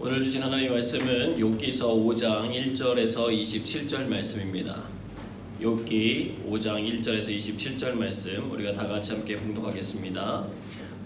오늘 주신 하나님의 말씀은 욥기서 5장 1절에서 27절 말씀입니다. 욥기 5장 1절에서 27절 말씀 우리가 다 같이 함께 봉독하겠습니다.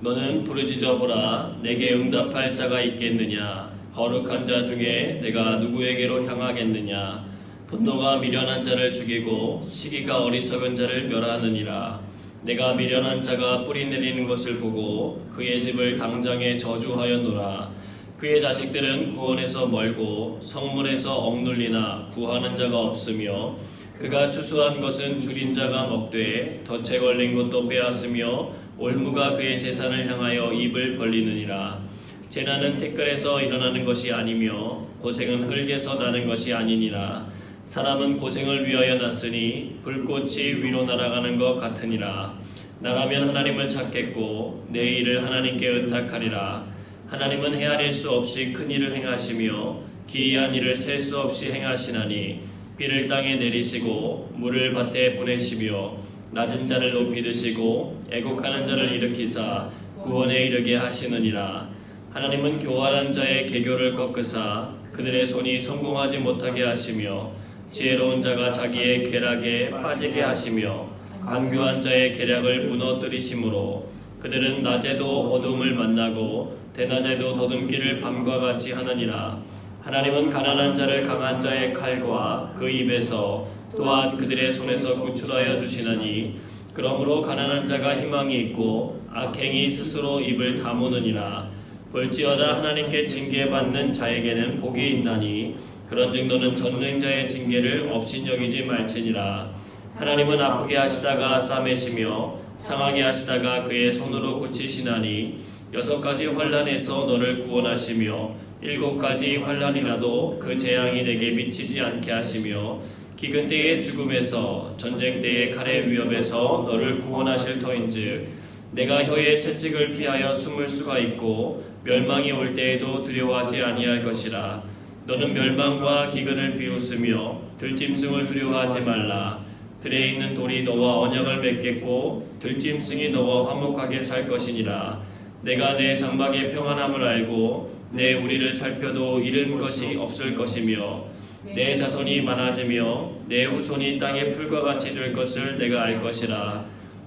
너는 부르짖어보라. 내게 응답할 자가 있겠느냐? 거룩한 자 중에 내가 누구에게로 향하겠느냐? 분노가 미련한 자를 죽이고 시기가 어리석은 자를 멸하느니라. 내가 미련한 자가 뿌리 내리는 것을 보고 그의 집을 당장에 저주하였노라. 그의 자식들은 구원에서 멀고 성문에서 억눌리나 구하는 자가 없으며 그가 추수한 것은 줄인 자가 먹되 덫에 걸린 것도 빼앗으며 올무가 그의 재산을 향하여 입을 벌리느니라. 재난은 티끌에서 일어나는 것이 아니며 고생은 흙에서 나는 것이 아니니라. 사람은 고생을 위하여 났으니 불꽃이 위로 날아가는 것 같으니라. 나라면 하나님을 찾겠고 내 일을 하나님께 의탁하리라. 하나님은 헤아릴 수 없이 큰 일을 행하시며 기이한 일을 셀 수 없이 행하시나니 비를 땅에 내리시고 물을 밭에 보내시며 낮은 자를 높이 드시고 애곡하는 자를 일으키사 구원에 이르게 하시느니라. 하나님은 교활한 자의 계교를 꺾으사 그들의 손이 성공하지 못하게 하시며 지혜로운 자가 자기의 궤락에 빠지게 하시며 간교한 자의 계략을 무너뜨리심으로 그들은 낮에도 어둠을 만나고 대낮에도 더듬기를 밤과 같이 하느니라. 하나님은 가난한 자를 강한 자의 칼과 그 입에서 또한 그들의 손에서 구출하여 주시나니 그러므로 가난한 자가 희망이 있고 악행이 스스로 입을 다무느니라. 볼지어다 하나님께 징계받는 자에게는 복이 있나니 그런즉 너는 전능자의 징계를 업신여기지 말지니라. 하나님은 아프게 하시다가 싸매시며 상하게 하시다가 그의 손으로 고치시나니 6가지 환난에서 너를 구원하시며 7가지 환난이라도 그 재앙이 내게 미치지 않게 하시며 기근 때의 죽음에서 전쟁 때의 칼의 위협에서 너를 구원하실 터인즉 내가 혀의 채찍을 피하여 숨을 수가 있고 멸망이 올 때에도 두려워하지 아니할 것이라. 너는 멸망과 기근을 비웃으며 들짐승을 두려워하지 말라. 들에 있는 돌이 너와 언약을 맺겠고 들짐승이 너와 화목하게 살 것이니라. 내가 내 장막의 평안함을 알고 내 우리를 살펴도 잃은 것이 없을 것이며 내 자손이 많아지며 내 후손이 땅의 풀과 같이 될 것을 내가 알 것이라.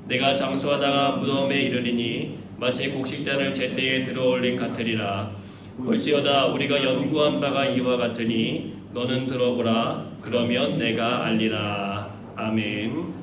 내가 장수하다가 무덤에 이르리니 마치 곡식단을 제때에 들어올린 같으리라. 볼지어다 우리가 연구한 바가 이와 같으니 너는 들어보라. 그러면 내가 알리라. 아멘.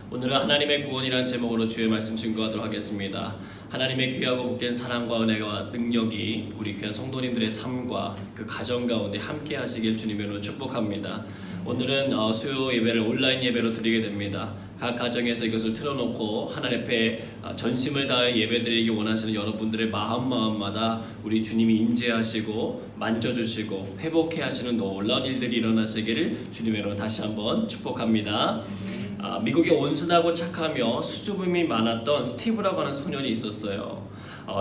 오늘은 하나님의 구원이라는 제목으로 주의 말씀 증거하도록 하겠습니다. 하나님의 귀하고 복된 사랑과 은혜와 능력이 우리 귀한 성도님들의 삶과 그 가정 가운데 함께 하시길 주님으로 축복합니다. 오늘은 수요 예배를 온라인 예배로 드리게 됩니다. 각 가정에서 이것을 틀어놓고 하나님 앞에 전심을 다해 예배드리기 원하시는 여러분들의 마음마다 우리 주님이 임재하시고 만져주시고 회복해 하시는 놀라운 일들이 일어나시기를 주님으로 다시 한번 축복합니다. 미국에 온순하고 착하며 수줍음이 많았던 스티브라고 하는 소년이 있었어요.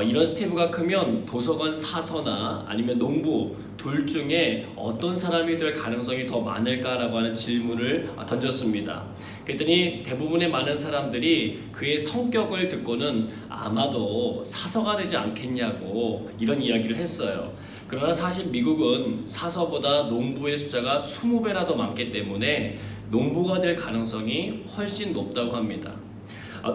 이런 스티브가 크면 도서관 사서나 아니면 농부 둘 중에 어떤 사람이 될 가능성이 더 많을까라고 하는 질문을 던졌습니다. 그랬더니 대부분의 많은 사람들이 그의 성격을 듣고는 아마도 사서가 되지 않겠냐고 이런 이야기를 했어요. 그러나 사실 미국은 사서보다 농부의 숫자가 20배나 더 많기 때문에 농부가 될 가능성이 훨씬 높다고 합니다.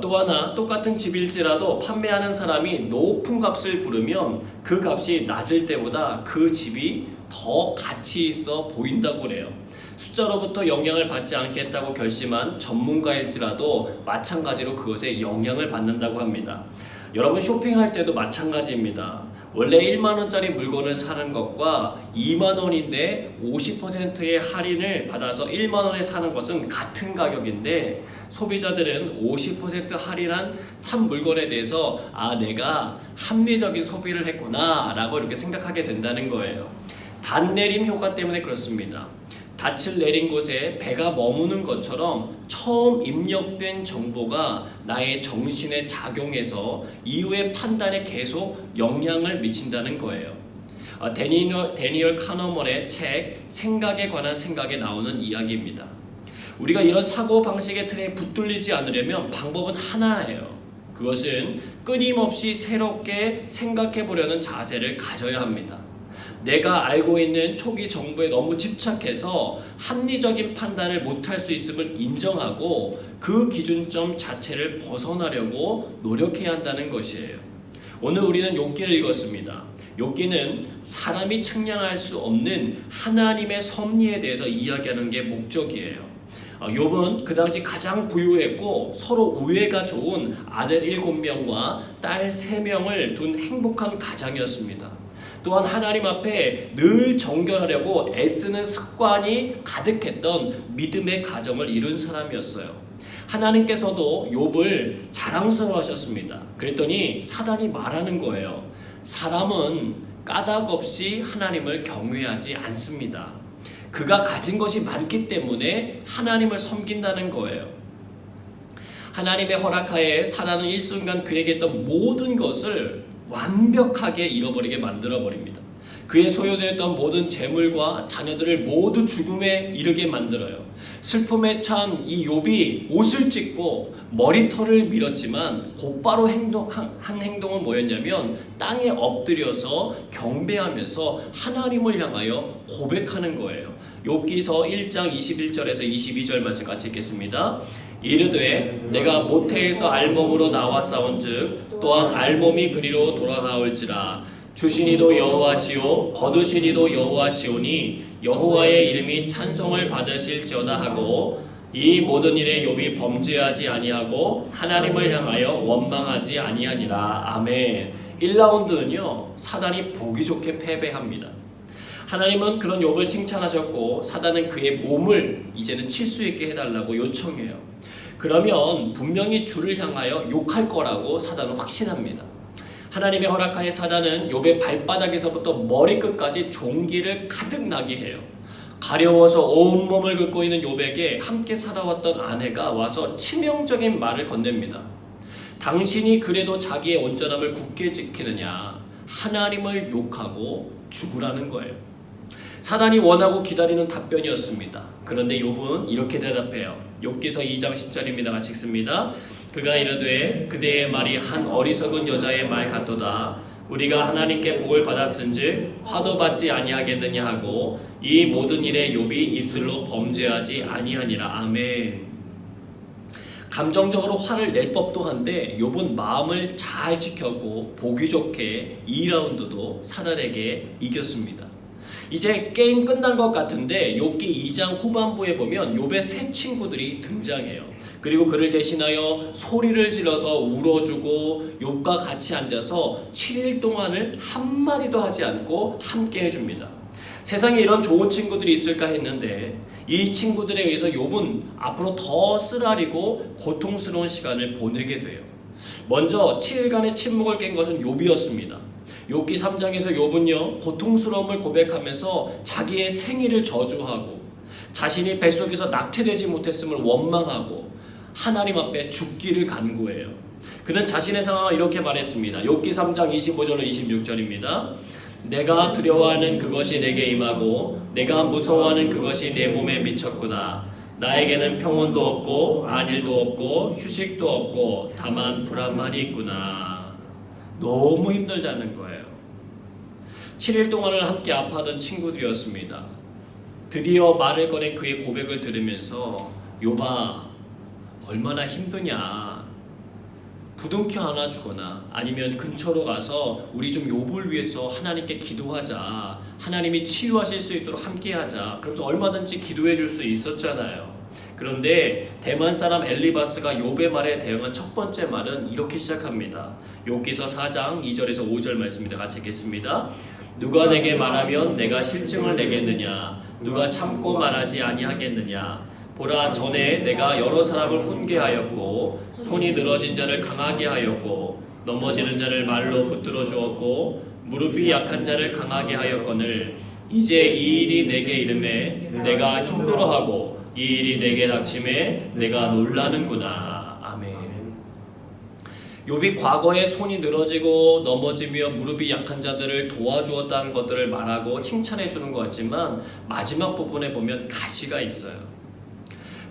또 하나, 똑같은 집일지라도 판매하는 사람이 높은 값을 부르면 그 값이 낮을 때보다 그 집이 더 가치 있어 보인다고 그래요. 숫자로부터 영향을 받지 않겠다고 결심한 전문가일지라도 마찬가지로 그것에 영향을 받는다고 합니다. 여러분 쇼핑할 때도 마찬가지입니다. 원래 1만원짜리 물건을 사는 것과 2만원인데 50%의 할인을 받아서 1만원에 사는 것은 같은 가격인데 소비자들은 50% 할인한 산 물건에 대해서 내가 합리적인 소비를 했구나 라고 이렇게 생각하게 된다는 거예요. 단내림 효과 때문에 그렇습니다. 닻을 내린 곳에 배가 머무는 것처럼 처음 입력된 정보가 나의 정신에 작용해서 이후의 판단에 계속 영향을 미친다는 거예요. 데니얼 카너먼의 책 생각에 관한 생각에 나오는 이야기입니다. 우리가 이런 사고방식의 틀에 붙들리지 않으려면 방법은 하나예요. 그것은 끊임없이 새롭게 생각해 보려는 자세를 가져야 합니다. 내가 알고 있는 초기 정보에 너무 집착해서 합리적인 판단을 못할 수 있음을 인정하고 그 기준점 자체를 벗어나려고 노력해야 한다는 것이에요. 오늘 우리는 욥기를 읽었습니다. 욥기는 사람이 측량할 수 없는 하나님의 섭리에 대해서 이야기하는 게 목적이에요. 욥은 그 당시 가장 부유했고 서로 우애가 좋은 아들 7명과 딸 3명을 둔 행복한 가장이었습니다. 또한 하나님 앞에 늘 정결하려고 애쓰는 습관이 가득했던 믿음의 가정을 이룬 사람이었어요. 하나님께서도 욥을 자랑스러워하셨습니다. 그랬더니 사단이 말하는 거예요. 사람은 까닭 없이 하나님을 경외하지 않습니다. 그가 가진 것이 많기 때문에 하나님을 섬긴다는 거예요. 하나님의 허락하에 사단은 일순간 그에게 있던 모든 것을 완벽하게 잃어버리게 만들어버립니다. 그의 소유되었던 모든 재물과 자녀들을 모두 죽음에 이르게 만들어요. 슬픔에 찬 이 욥이 옷을 찢고 머리털을 밀었지만 곧바로 한 행동은 뭐였냐면 땅에 엎드려서 경배하면서 하나님을 향하여 고백하는 거예요. 욥기서 1장 21절에서 22절 말씀 같이 읽겠습니다. 이르되 내가 모태에서 알몸으로 나왔사온즉 또한 알몸이 그리로 돌아가올지라 주시니도 여호와시오 거두시니도 여호와시오니 여호와의 이름이 찬송을 받으실지어다 하고 이 모든 일에 욥이 범죄하지 아니하고 하나님을 향하여 원망하지 아니하니라. 아멘. 1라운드는요 사단이 보기 좋게 패배합니다. 하나님은 그런 욥을 칭찬하셨고 사단은 그의 몸을 이제는 칠 수 있게 해달라고 요청해요. 그러면 분명히 주를 향하여 욕할 거라고 사단은 확신합니다. 하나님의 허락하에 사단은 욥의 발바닥에서부터 머리끝까지 종기를 가득 나게 해요. 가려워서 온몸을 긁고 있는 욥에게 함께 살아왔던 아내가 와서 치명적인 말을 건넵니다. 당신이 그래도 자기의 온전함을 굳게 지키느냐 하나님을 욕하고 죽으라는 거예요. 사단이 원하고 기다리는 답변이었습니다. 그런데 욥은 이렇게 대답해요. 욥기서 2장 10절입니다. 같이 읽습니다. 그가 이르되 그대의 말이 한 어리석은 여자의 말 같도다. 우리가 하나님께 복을 받았은즉 화도 받지 아니하겠느냐 하고 이 모든 일에 욥이 입술로 범죄하지 아니하니라. 아멘. 감정적으로 화를 낼 법도 한데 욥은 마음을 잘 지켰고 보기 좋게 2라운드도 사단에게 이겼습니다. 이제 게임 끝난 것 같은데 욥기 2장 후반부에 보면 욥의 새 친구들이 등장해요. 그리고 그를 대신하여 소리를 질러서 울어주고 욥과 같이 앉아서 7일 동안을 한마디도 하지 않고 함께 해줍니다. 세상에 이런 좋은 친구들이 있을까 했는데 이 친구들에 의해서 욥은 앞으로 더 쓰라리고 고통스러운 시간을 보내게 돼요. 먼저 7일간의 침묵을 깬 것은 욥이었습니다. 욥기 3장에서 욥은요 고통스러움을 고백하면서 자기의 생일을 저주하고 자신이 뱃속에서 낙태되지 못했음을 원망하고 하나님 앞에 죽기를 간구해요. 그는 자신의 상황을 이렇게 말했습니다. 욥기 3장 25절로 26절입니다. 내가 두려워하는 그것이 내게 임하고 내가 무서워하는 그것이 내 몸에 미쳤구나. 나에게는 평온도 없고 안일도 없고 휴식도 없고 다만 불안만이 있구나. 너무 힘들다는 거예요. 7일 동안을 함께 아파하던 친구들이었습니다. 드디어 말을 꺼낸 그의 고백을 들으면서 욥아 얼마나 힘드냐, 부둥켜 안아주거나 아니면 근처로 가서 우리 좀 욥을 위해서 하나님께 기도하자, 하나님이 치유하실 수 있도록 함께하자, 그러면서 얼마든지 기도해 줄 수 있었잖아요. 그런데 대만 사람 엘리바스가 욥의 말에 대응한 첫 번째 말은 이렇게 시작합니다. 욥기서 4장 2절에서 5절 말씀입니다. 같이 읽겠습니다. 누가 내게 말하면 내가 실증을 내겠느냐, 누가 참고 말하지 아니하겠느냐. 보라, 전에 내가 여러 사람을 훈계하였고 손이 늘어진 자를 강하게 하였고 넘어지는 자를 말로 붙들어 주었고 무릎이 약한 자를 강하게 하였거늘 이제 이 일이 내게 이름에 내가 힘들어하고 이 일이 내게 닥침에 내가 놀라는구나. 아멘. 욥이 과거에 손이 늘어지고 넘어지며 무릎이 약한 자들을 도와주었다는 것들을 말하고 칭찬해 주는 것 같지만 마지막 부분에 보면 가시가 있어요.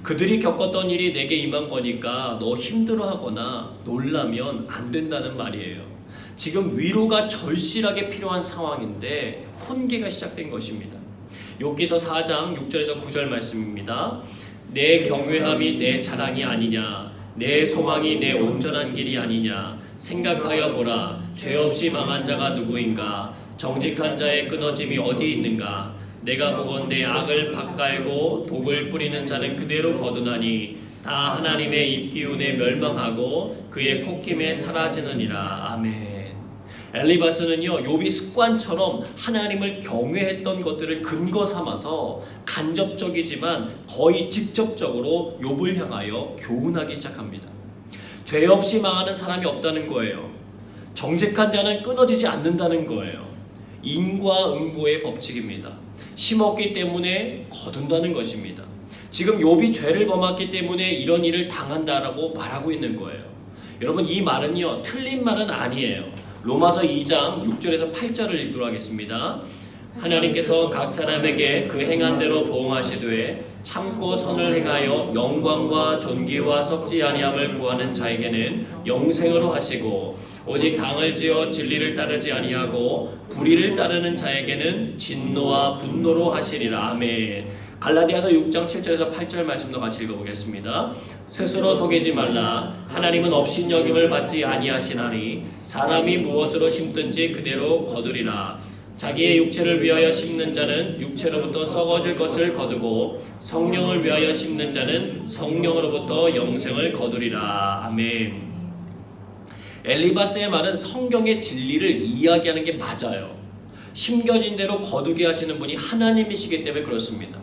그들이 겪었던 일이 내게 임한 거니까 너 힘들어하거나 놀라면 안 된다는 말이에요. 지금 위로가 절실하게 필요한 상황인데 훈계가 시작된 것입니다. 욥기서 4장 6절에서 9절 말씀입니다. 내 경외함이 내 자랑이 아니냐, 내 소망이 내 온전한 길이 아니냐. 생각하여 보라, 죄 없이 망한 자가 누구인가? 정직한 자의 끊어짐이 어디 있는가? 내가 보건대 악을 밭갈고 독을 뿌리는 자는 그대로 거두나니 다 하나님의 입기운에 멸망하고 그의 콧김에 사라지느니라. 아멘. 엘리바스는요, 욥이 습관처럼 하나님을 경외했던 것들을 근거 삼아서 간접적이지만 거의 직접적으로 욥을 향하여 교훈하기 시작합니다. 죄 없이 망하는 사람이 없다는 거예요. 정직한 자는 끊어지지 않는다는 거예요. 인과 응보의 법칙입니다. 심었기 때문에 거둔다는 것입니다. 지금 욥이 죄를 범했기 때문에 이런 일을 당한다라고 말하고 있는 거예요. 여러분, 이 말은요, 틀린 말은 아니에요. 로마서 2장 6절에서 8절을 읽도록 하겠습니다. 하나님께서 각 사람에게 그 행한 대로 보응하시되 참고 선을 행하여 영광과 존귀와 썩지 아니함을 구하는 자에게는 영생으로 하시고 오직 당을 지어 진리를 따르지 아니하고 불의를 따르는 자에게는 진노와 분노로 하시리라. 아멘. 갈라디아서 6장 7절에서 8절 말씀도 같이 읽어보겠습니다. 스스로 속이지 말라. 하나님은 업신여김을 받지 아니하시나니 사람이 무엇으로 심든지 그대로 거두리라. 자기의 육체를 위하여 심는 자는 육체로부터 썩어질 것을 거두고 성령을 위하여 심는 자는 성령으로부터 영생을 거두리라. 아멘. 엘리바스의 말은 성경의 진리를 이야기하는 게 맞아요. 심겨진 대로 거두게 하시는 분이 하나님이시기 때문에 그렇습니다.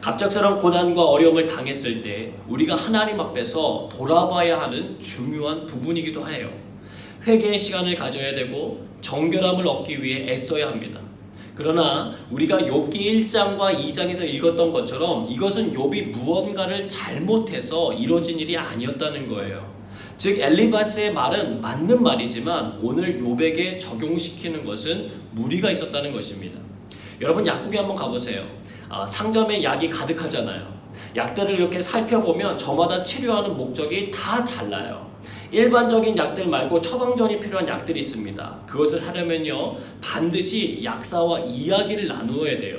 갑작스러운 고난과 어려움을 당했을 때 우리가 하나님 앞에서 돌아봐야 하는 중요한 부분이기도 해요. 회개의 시간을 가져야 되고 정결함을 얻기 위해 애써야 합니다. 그러나 우리가 욥기 1장과 2장에서 읽었던 것처럼 이것은 욥이 무언가를 잘못해서 이루어진 일이 아니었다는 거예요. 즉 엘리바스의 말은 맞는 말이지만 오늘 욥에게 적용시키는 것은 무리가 있었다는 것입니다. 여러분, 약국에 한번 가보세요. 상점에 약이 가득하잖아요. 약들을 이렇게 살펴보면 저마다 치료하는 목적이 다 달라요. 일반적인 약들 말고 처방전이 필요한 약들이 있습니다. 그것을 하려면요, 반드시 약사와 이야기를 나누어야 돼요.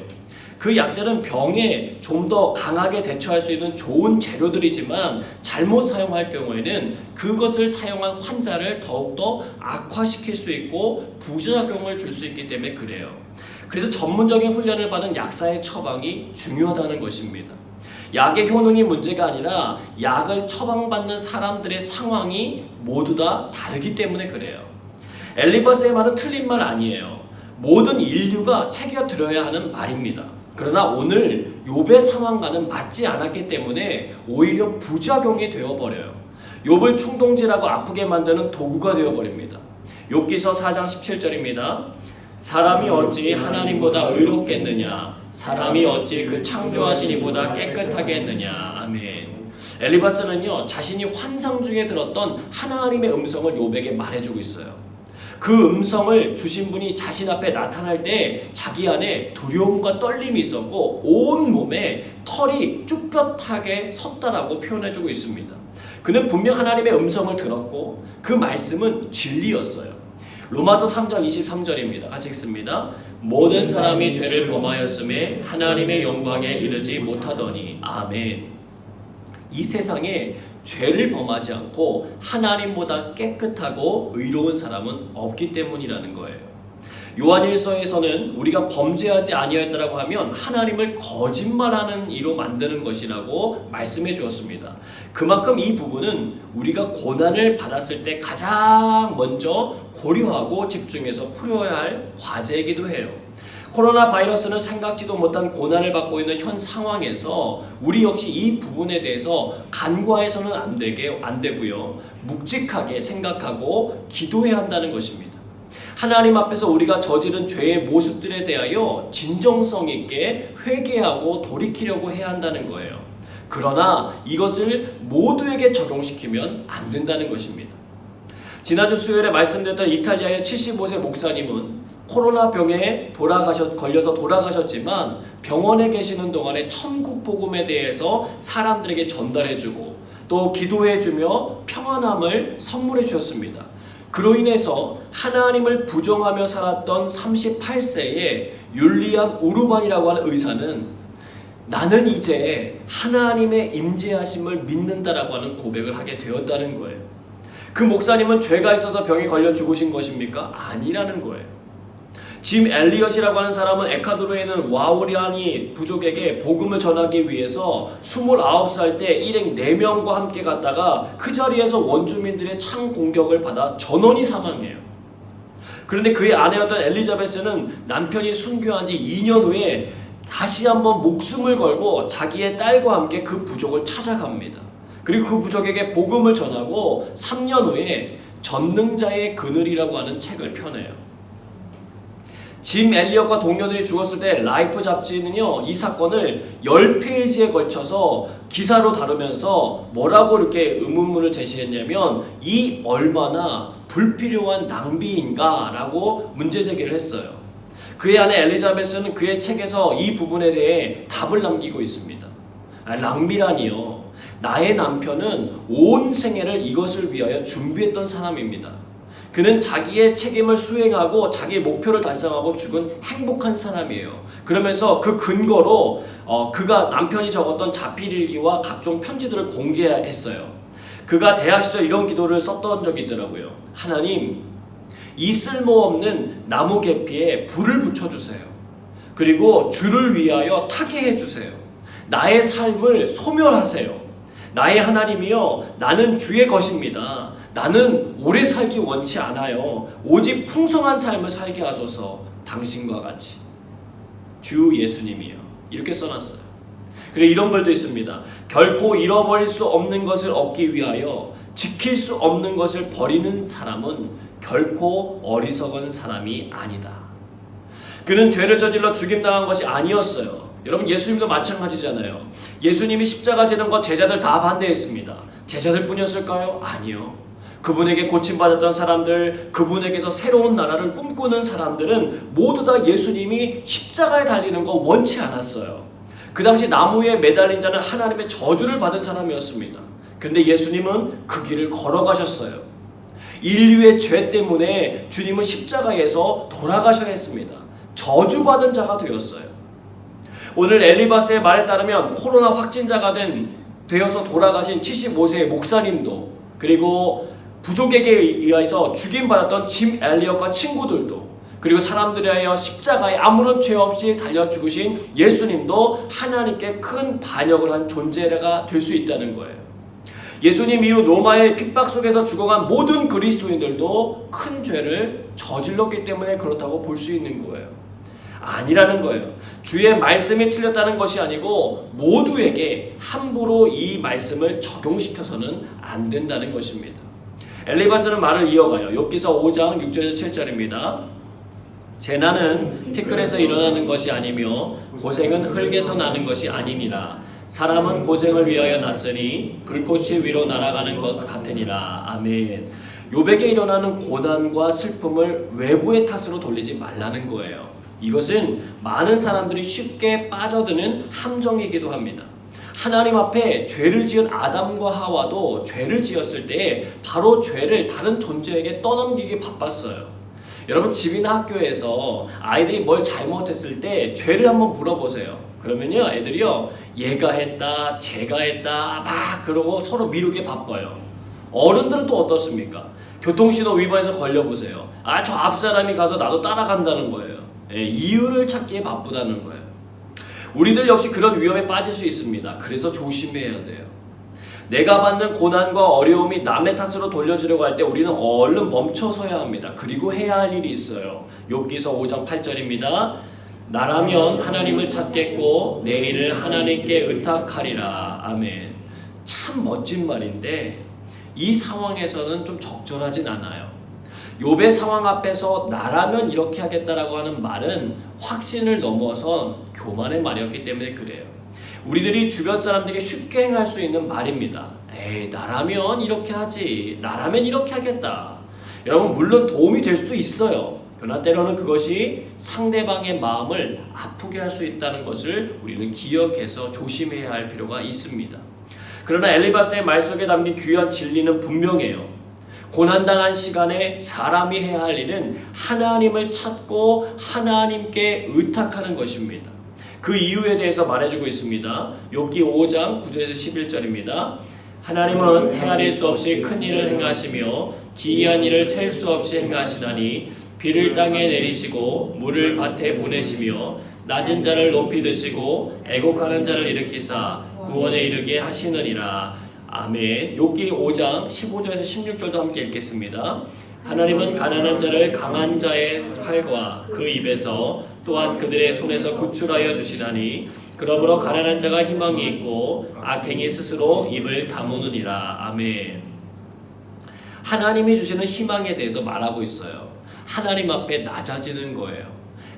그 약들은 병에 좀 더 강하게 대처할 수 있는 좋은 재료들이지만 잘못 사용할 경우에는 그것을 사용한 환자를 더욱더 악화시킬 수 있고 부작용을 줄 수 있기 때문에 그래요. 그래서 전문적인 훈련을 받은 약사의 처방이 중요하다는 것입니다. 약의 효능이 문제가 아니라 약을 처방받는 사람들의 상황이 모두 다 다르기 때문에 그래요. 엘리바스의 말은 틀린 말 아니에요. 모든 인류가 새겨들어야 하는 말입니다. 그러나 오늘 욥의 상황과는 맞지 않았기 때문에 오히려 부작용이 되어버려요. 욥을 충동질하고 아프게 만드는 도구가 되어버립니다. 욥기서 4장 17절입니다. 사람이 어찌 하나님보다 의롭겠느냐? 사람이 어찌 그 창조하신 이보다 깨끗하겠느냐? 아멘. 엘리바스는요, 자신이 환상 중에 들었던 하나님의 음성을 욥에게 말해주고 있어요. 그 음성을 주신 분이 자신 앞에 나타날 때 자기 안에 두려움과 떨림이 있었고 온 몸에 털이 쭈뼛하게 섰다라고 표현해주고 있습니다. 그는 분명 하나님의 음성을 들었고 그 말씀은 진리였어요. 로마서 3장 23절입니다. 같이 읽습니다. 모든 사람이 죄를 범하였음에 하나님의 영광에 이르지 못하더니. 아멘. 이 세상에 죄를 범하지 않고 하나님보다 깨끗하고 의로운 사람은 없기 때문이라는 거예요. 요한일서에서는 우리가 범죄하지 아니하였다라고 하면 하나님을 거짓말하는 이로 만드는 것이라고 말씀해 주었습니다. 그만큼 이 부분은 우리가 고난을 받았을 때 가장 먼저 고려하고 집중해서 풀어야 할 과제이기도 해요. 코로나 바이러스는 생각지도 못한 고난을 받고 있는 현 상황에서 우리 역시 이 부분에 대해서 간과해서는 안 되고요. 묵직하게 생각하고 기도해야 한다는 것입니다. 하나님 앞에서 우리가 저지른 죄의 모습들에 대하여 진정성 있게 회개하고 돌이키려고 해야 한다는 거예요. 그러나 이것을 모두에게 적용시키면 안 된다는 것입니다. 지난주 수요일에 말씀드렸던 이탈리아의 75세 목사님은 코로나 병에 걸려서 돌아가셨지만 병원에 계시는 동안에 천국 복음에 대해서 사람들에게 전달해주고 또 기도해주며 평안함을 선물해 주셨습니다. 그로 인해서 하나님을 부정하며 살았던 38세의 율리안 우르반이라고 하는 의사는 나는 이제 하나님의 임재하심을 믿는다라고 하는 고백을 하게 되었다는 거예요. 그 목사님은 죄가 있어서 병에 걸려 죽으신 것입니까? 아니라는 거예요. 짐 엘리엇이라고 하는 사람은 에콰도르에 있는 와오리아니 부족에게 복음을 전하기 위해서 29살 때 일행 4명과 함께 갔다가 그 자리에서 원주민들의 창 공격을 받아 전원이 사망해요. 그런데 그의 아내였던 엘리자베스는 남편이 순교한 지 2년 후에 다시 한번 목숨을 걸고 자기의 딸과 함께 그 부족을 찾아갑니다. 그리고 그 부족에게 복음을 전하고 3년 후에 전능자의 그늘이라고 하는 책을 펴내요. 짐 엘리엇과 동료들이 죽었을 때 라이프 잡지는요, 이 사건을 10페이지에 걸쳐서 기사로 다루면서 뭐라고 이렇게 의문문을 제시했냐면 이 얼마나 불필요한 낭비인가 라고 문제제기를 했어요. 그의 아내 엘리자베스는 그의 책에서 이 부분에 대해 답을 남기고 있습니다. 낭비라니요, 나의 남편은 온 생애를 이것을 위하여 준비했던 사람입니다. 그는 자기의 책임을 수행하고 자기의 목표를 달성하고 죽은 행복한 사람이에요. 그러면서 그 근거로 그가 남편이 적었던 자필일기와 각종 편지들을 공개했어요. 그가 대학 시절 이런 기도를 썼던 적이 있더라고요. 하나님, 이 쓸모없는 나무 계피에 불을 붙여주세요. 그리고 주를 위하여 타게 해주세요. 나의 삶을 소멸하세요. 나의 하나님이여, 나는 주의 것입니다. 나는 오래 살기 원치 않아요. 오직 풍성한 삶을 살게 하소서. 당신과 같이. 주 예수님이요. 이렇게 써놨어요. 그리고 이런 글도 있습니다. 결코 잃어버릴 수 없는 것을 얻기 위하여 지킬 수 없는 것을 버리는 사람은 결코 어리석은 사람이 아니다. 그는 죄를 저질러 죽임당한 것이 아니었어요. 여러분, 예수님도 마찬가지잖아요. 예수님이 십자가 지는 것 제자들 다 반대했습니다. 제자들 뿐이었을까요? 아니요. 그분에게 고침받았던 사람들, 그분에게서 새로운 나라를 꿈꾸는 사람들은 모두 다 예수님이 십자가에 달리는 거 원치 않았어요. 그 당시 나무에 매달린 자는 하나님의 저주를 받은 사람이었습니다. 그런데 예수님은 그 길을 걸어가셨어요. 인류의 죄 때문에 주님은 십자가에서 돌아가셔야 했습니다. 저주받은 자가 되었어요. 오늘 엘리바스의 말에 따르면 코로나 확진자가 되어서 돌아가신 75세의 목사님도, 그리고 부족에게 의해서 죽임받았던 짐 엘리엇과 친구들도, 그리고 사람들에 의하여 십자가에 아무런 죄 없이 달려 죽으신 예수님도 하나님께 큰 반역을 한 존재가 될 수 있다는 거예요. 예수님 이후 로마의 핍박 속에서 죽어간 모든 그리스도인들도 큰 죄를 저질렀기 때문에 그렇다고 볼 수 있는 거예요. 아니라는 거예요. 주의 말씀이 틀렸다는 것이 아니고 모두에게 함부로 이 말씀을 적용시켜서는 안 된다는 것입니다. 엘리바스는 말을 이어가요. 욥기서 5장 6절에서 7절입니다. 재난은 티끌에서 일어나는 것이 아니며 고생은 흙에서 나는 것이 아니니라. 사람은 고생을 위하여 났으니 불꽃이 위로 날아가는 것 같으니라. 아멘. 욥에게 일어나는 고난과 슬픔을 외부의 탓으로 돌리지 말라는 거예요. 이것은 많은 사람들이 쉽게 빠져드는 함정이기도 합니다. 하나님 앞에 죄를 지은 아담과 하와도 죄를 지었을 때 바로 죄를 다른 존재에게 떠넘기기 바빴어요. 여러분, 집이나 학교에서 아이들이 뭘 잘못했을 때 죄를 한번 물어보세요. 그러면요, 애들이요, 얘가 했다, 쟤가 했다 막 그러고 서로 미루게 바빠요. 어른들은 또 어떻습니까? 교통신호 위반해서 걸려보세요. 저 앞사람이 가서 나도 따라간다는 거예요. 이유를 찾기에 바쁘다는 거예요. 우리들 역시 그런 위험에 빠질 수 있습니다. 그래서 조심해야 돼요. 내가 받는 고난과 어려움이 남의 탓으로 돌려주려고 할 때 우리는 얼른 멈춰서야 합니다. 그리고 해야 할 일이 있어요. 욥기서 5장 8절입니다. 나라면 하나님을 찾겠고 내 일을 하나님께 의탁하리라. 아멘. 참 멋진 말인데 이 상황에서는 좀 적절하진 않아요. 욥의 상황 앞에서 나라면 이렇게 하겠다라고 하는 말은 확신을 넘어선 교만의 말이었기 때문에 그래요. 우리들이 주변 사람들에게 쉽게 행할 수 있는 말입니다. 나라면 이렇게 하지, 나라면 이렇게 하겠다. 여러분, 물론 도움이 될 수도 있어요. 그러나 때로는 그것이 상대방의 마음을 아프게 할 수 있다는 것을 우리는 기억해서 조심해야 할 필요가 있습니다. 그러나 엘리바스의 말 속에 담긴 귀한 진리는 분명해요. 고난당한 시간에 사람이 해야 할 일은 하나님을 찾고 하나님께 의탁하는 것입니다. 그 이유에 대해서 말해주고 있습니다. 욥기 5장 9절에서 11절입니다. 하나님은 헤아릴 수 없이 큰 일을 행하시며 기이한 일을 셀 수 없이 행하시다니 비를 땅에 내리시고 물을 밭에 보내시며 낮은 자를 높이 드시고 애곡하는 자를 일으키사 구원에 이르게 하시느니라. 아멘. 욥기 5장 15절에서 16절도 함께 읽겠습니다. 하나님은 가난한 자를 강한 자의 팔과 그 입에서 또한 그들의 손에서 구출하여 주시다니 그러므로 가난한 자가 희망이 있고 악행이 스스로 입을 다무느니라. 아멘. 하나님이 주시는 희망에 대해서 말하고 있어요. 하나님 앞에 낮아지는 거예요.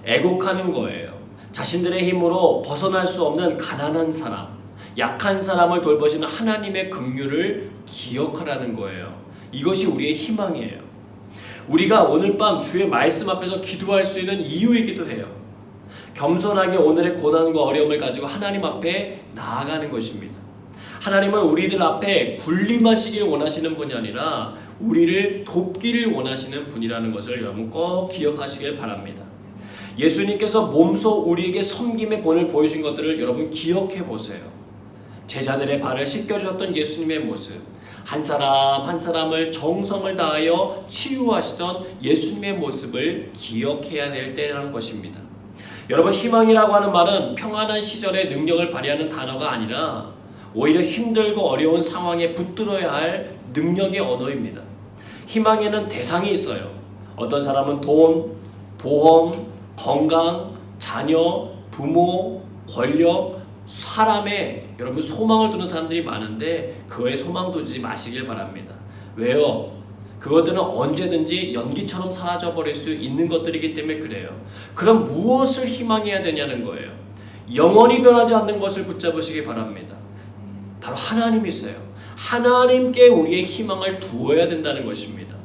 애곡하는 거예요. 자신들의 힘으로 벗어날 수 없는 가난한 사람, 약한 사람을 돌보시는 하나님의 긍휼을 기억하라는 거예요. 이것이 우리의 희망이에요. 우리가 오늘 밤 주의 말씀 앞에서 기도할 수 있는 이유이기도 해요. 겸손하게 오늘의 고난과 어려움을 가지고 하나님 앞에 나아가는 것입니다. 하나님은 우리들 앞에 군림하시길 원하시는 분이 아니라 우리를 돕기를 원하시는 분이라는 것을 여러분 꼭 기억하시길 바랍니다. 예수님께서 몸소 우리에게 섬김의 본을 보여준 것들을 여러분 기억해 보세요. 제자들의 발을 씻겨주셨던 예수님의 모습, 한 사람 한 사람을 정성을 다하여 치유하시던 예수님의 모습을 기억해야 될 때라는 것입니다. 여러분, 희망이라고 하는 말은 평안한 시절에 능력을 발휘하는 단어가 아니라 오히려 힘들고 어려운 상황에 붙들어야 할 능력의 언어입니다. 희망에는 대상이 있어요. 어떤 사람은 돈, 보험, 건강, 자녀, 부모, 권력, 사람에 여러분 소망을 두는 사람들이 많은데 그거에 소망 두지 마시길 바랍니다. 왜요? 그것들은 언제든지 연기처럼 사라져버릴 수 있는 것들이기 때문에 그래요. 그럼 무엇을 희망해야 되냐는 거예요. 영원히 변하지 않는 것을 붙잡으시기 바랍니다. 바로 하나님이 있어요. 하나님께 우리의 희망을 두어야 된다는 것입니다.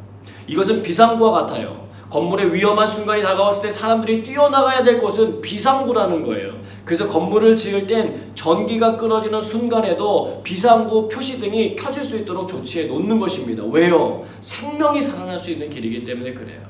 이것은 비상구와 같아요. 건물의 위험한 순간이 다가왔을 때 사람들이 뛰어나가야 될 곳은 비상구라는 거예요. 그래서 건물을 지을 땐 전기가 끊어지는 순간에도 비상구 표시등이 켜질 수 있도록 조치해 놓는 것입니다. 왜요? 생명이 살아날 수 있는 길이기 때문에 그래요.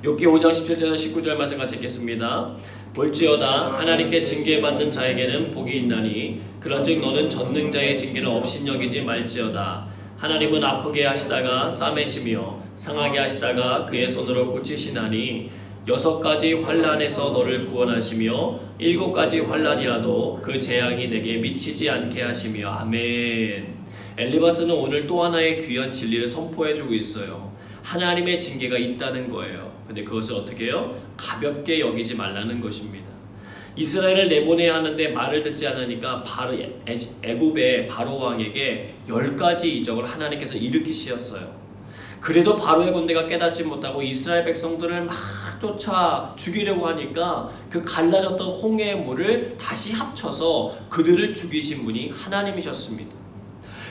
욥기 5장 17절에서 19절 말씀 같이 읽겠습니다. 볼지어다 하나님께 징계받는 자에게는 복이 있나니 그런즉 너는 전능자의 징계를 업신여기지 말지어다. 하나님은 아프게 하시다가 싸매시며 상하게 하시다가 그의 손으로 고치시나니 6가지 환난에서 너를 구원하시며 7가지 환난이라도 그 재앙이 내게 미치지 않게 하시며. 아멘. 엘리바스는 오늘 또 하나의 귀한 진리를 선포해주고 있어요. 하나님의 징계가 있다는 거예요. 근데 그것을 어떻게 해요? 가볍게 여기지 말라는 것입니다. 이스라엘을 내보내야 하는데 말을 듣지 않으니까 애굽의 바로 왕에게 10가지 이적을 하나님께서 일으키셨어요. 그래도 바로의 군대가 깨닫지 못하고 이스라엘 백성들을 막 쫓아 죽이려고 하니까 그 갈라졌던 홍해의 물을 다시 합쳐서 그들을 죽이신 분이 하나님이셨습니다.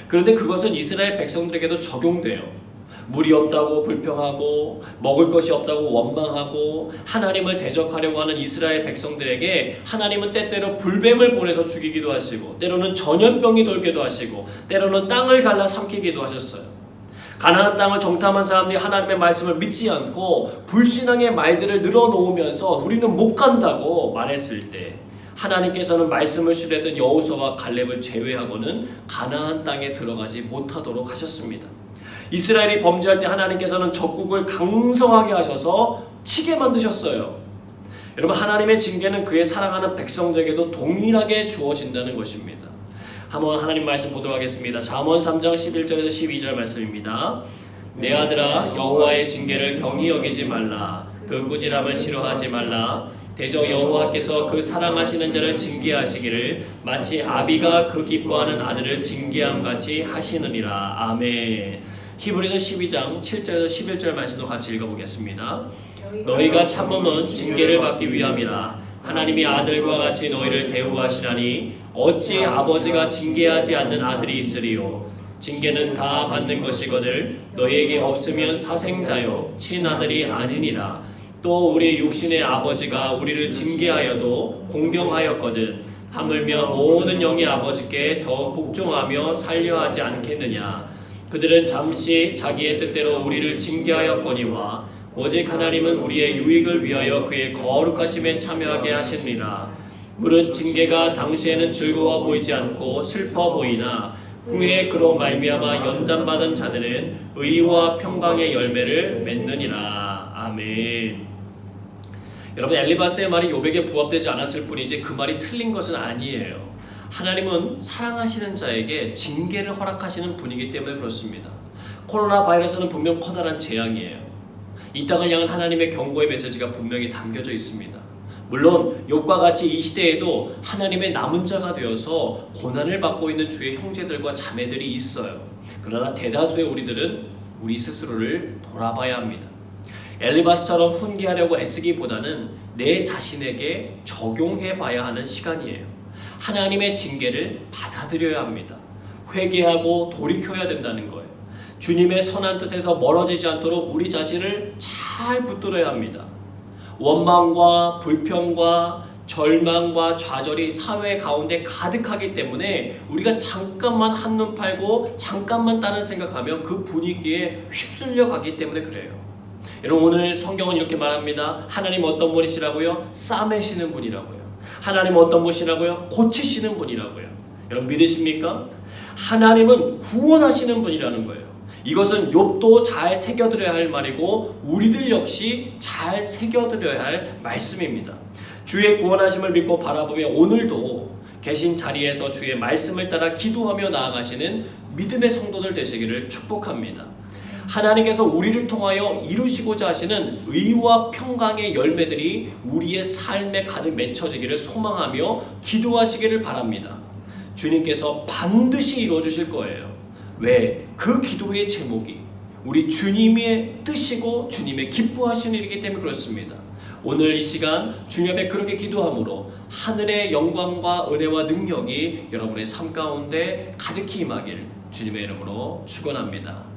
그런데 그것은 이스라엘 백성들에게도 적용돼요. 물이 없다고 불평하고 먹을 것이 없다고 원망하고 하나님을 대적하려고 하는 이스라엘 백성들에게 하나님은 때때로 불뱀을 보내서 죽이기도 하시고 때로는 전염병이 돌기도 하시고 때로는 땅을 갈라 삼키기도 하셨어요. 가나안 땅을 정탐한 사람들이 하나님의 말씀을 믿지 않고 불신앙의 말들을 늘어놓으면서 우리는 못 간다고 말했을 때 하나님께서는 말씀을 실했던 여호수아와 갈렙을 제외하고는 가나안 땅에 들어가지 못하도록 하셨습니다. 이스라엘이 범죄할 때 하나님께서는 적국을 강성하게 하셔서 치게 만드셨어요. 여러분, 하나님의 징계는 그의 사랑하는 백성들에게도 동일하게 주어진다는 것입니다. 한번 하나님 말씀 보도록 하겠습니다. 잠언 3장 11절에서 12절 말씀입니다. 내 아들아, 여호와의 징계를 경히 여기지 말라. 그 꾸지람을 싫어하지 말라. 대저 여호와께서 그 사랑하시는 자를 징계하시기를 마치 아비가 그 기뻐하는 아들을 징계함같이 하시느니라. 아멘. 히브리서 12장 7절에서 11절 말씀도 같이 읽어보겠습니다. 너희가 참음은 징계를 받기 위함이라. 하나님이 아들과 같이 너희를 대우하시나니 어찌 아버지가 징계하지 않는 아들이 있으리요. 징계는 다 받는 것이거늘 너희에게 없으면 사생자요 친아들이 아니니라. 또 우리 육신의 아버지가 우리를 징계하여도 공경하였거든 하물며 모든 영의 아버지께 더 복종하며 살려하지 않겠느냐. 그들은 잠시 자기의 뜻대로 우리를 징계하였거니와 오직 하나님은 우리의 유익을 위하여 그의 거룩하심에 참여하게 하시느니라. 물은 징계가 당시에는 즐거워 보이지 않고 슬퍼 보이나 후에 그로 말미암아 연단받은 자들은 의와 평강의 열매를 맺느니라. 아멘. 여러분, 엘리바스의 말이 욥에게 부합되지 않았을 뿐이지 그 말이 틀린 것은 아니에요. 하나님은 사랑하시는 자에게 징계를 허락하시는 분이기 때문에 그렇습니다. 코로나 바이러스는 분명 커다란 재앙이에요. 이 땅을 향한 하나님의 경고의 메시지가 분명히 담겨져 있습니다. 물론 욥과 같이 이 시대에도 하나님의 남은 자가 되어서 고난을 받고 있는 주의 형제들과 자매들이 있어요. 그러나 대다수의 우리들은 우리 스스로를 돌아봐야 합니다. 엘리바스처럼 훈계하려고 애쓰기보다는 내 자신에게 적용해 봐야 하는 시간이에요. 하나님의 징계를 받아들여야 합니다. 회개하고 돌이켜야 된다는 거예요. 주님의 선한 뜻에서 멀어지지 않도록 우리 자신을 잘 붙들어야 합니다. 원망과 불평과 절망과 좌절이 사회 가운데 가득하기 때문에 우리가 잠깐만 한눈 팔고 잠깐만 다른 생각하면 그 분위기에 휩쓸려 가기 때문에 그래요. 여러분, 오늘 성경은 이렇게 말합니다. 하나님 어떤 분이시라고요? 싸매시는 분이라고요. 하나님 어떤 분이시라고요? 고치시는 분이라고요. 여러분, 믿으십니까? 하나님은 구원하시는 분이라는 거예요. 이것은 욥도 잘 새겨들어야 할 말이고 우리들 역시 잘 새겨들어야 할 말씀입니다. 주의 구원하심을 믿고 바라보며 오늘도 계신 자리에서 주의 말씀을 따라 기도하며 나아가시는 믿음의 성도들 되시기를 축복합니다. 하나님께서 우리를 통하여 이루시고자 하시는 의와 평강의 열매들이 우리의 삶에 가득 맺혀지기를 소망하며 기도하시기를 바랍니다. 주님께서 반드시 이루어주실 거예요. 왜? 그 기도의 제목이 우리 주님의 뜻이고 주님의 기뻐하시는 일이기 때문에 그렇습니다. 오늘 이 시간 주님 앞에 그렇게 기도함으로 하늘의 영광과 은혜와 능력이 여러분의 삶 가운데 가득히 임하길 주님의 이름으로 축원합니다.